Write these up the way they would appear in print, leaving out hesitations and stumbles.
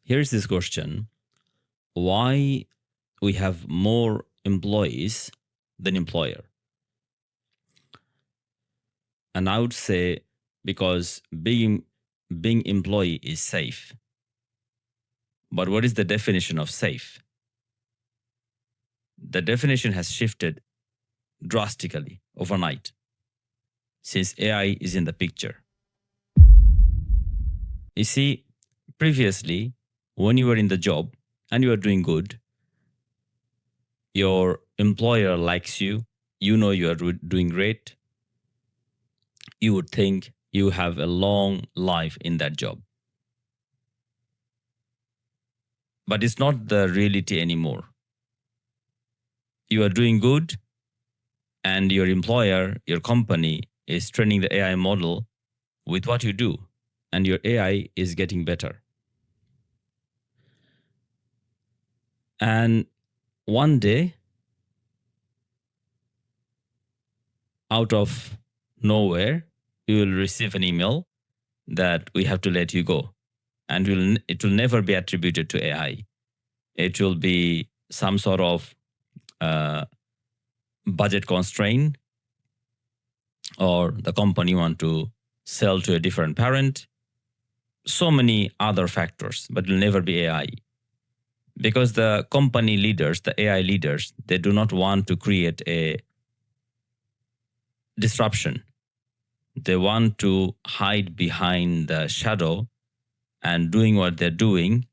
Here's this question: why we have more employees than employer? And I would say because being employee is safe. But what is the definition of safe? The definition has shifted drastically overnight since AI is in the picture. You see, previously, when you were in the job and you are doing good, your employer likes you, you know you are doing great, you would think you have a long life in that job. But it's not the reality anymore. You are doing good, and your employer, your company, is training the AI model with what you do, and your AI is getting better. And one day, out of nowhere, you will receive an email that we have to let you go. And it will never be attributed to AI. It will be some sort of budget constraint, or the company want to sell to a different parent. So many other factors, but it will never be AI. Because the company leaders, the AI leaders, they do not want to create a disruption. They want to hide behind the shadow and doing what they're doing,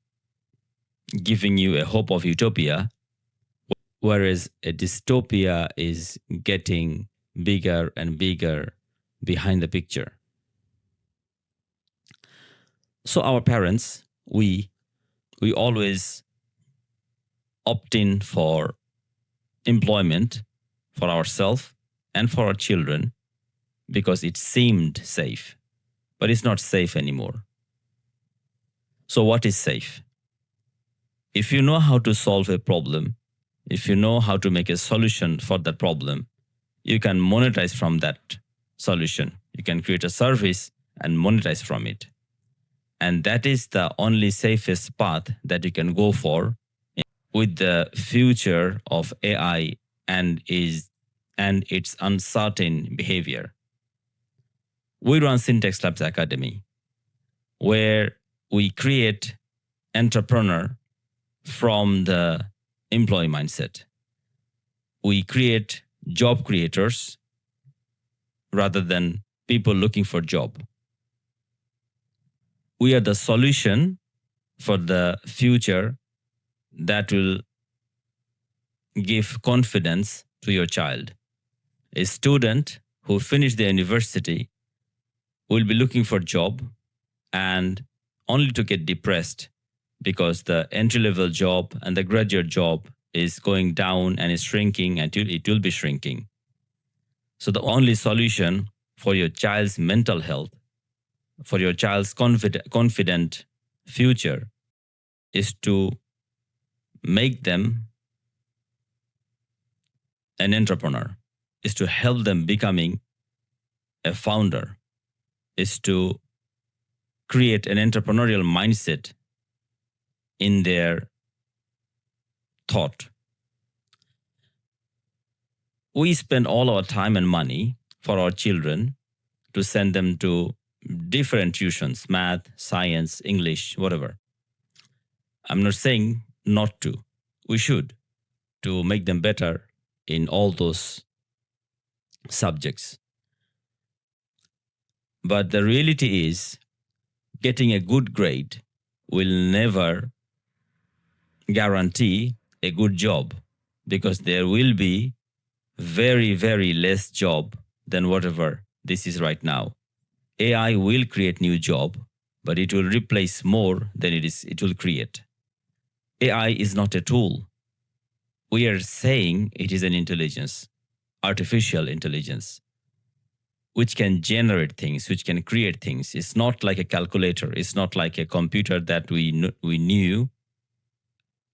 giving you a hope of utopia, whereas a dystopia is getting bigger and bigger behind the picture. So our parents, we always opt in for employment for ourselves and for our children because it seemed safe, but it's not safe anymore. So what is safe? If you know how to solve a problem, if you know how to make a solution for that problem, you can monetize from that solution. You can create a service and monetize from it. And that is the only safest path that you can go for with the future of AI and its uncertain behavior. We run Syntax Labs Academy, where we create entrepreneur from the employee mindset. We create job creators rather than people looking for job. We are the solution for the future that will give confidence to your child. A student who finished the university will be looking for job and only to get depressed because the entry-level job and the graduate job is going down and is shrinking, and it will be shrinking. So the only solution for your child's mental health, for your child's confident future, is to make them an entrepreneur, is to help them becoming a founder, is to create an entrepreneurial mindset in their thought. We spend all our time and money for our children to send them to different tuitions, math, science, English, whatever. I'm not saying not to. We should, to make them better in all those subjects. But the reality is, getting a good grade will never guarantee a good job, because there will be very, very less job than whatever this is right now. AI will create new job, but it will replace more than it will create. AI is not a tool. We are saying it is an intelligence, artificial intelligence, which can generate things, which can create things. It's not like a calculator. It's not like a computer that we knew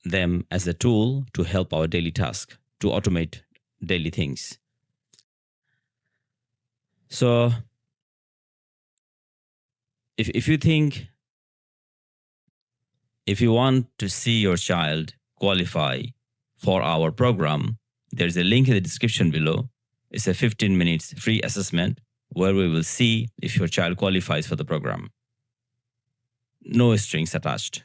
them as a tool to help our daily task, to automate daily things. So if you think If you want to see your child qualify for our program, there's a link in the description below. It's a 15 minutes free assessment where we will see if your child qualifies for the program. No strings attached.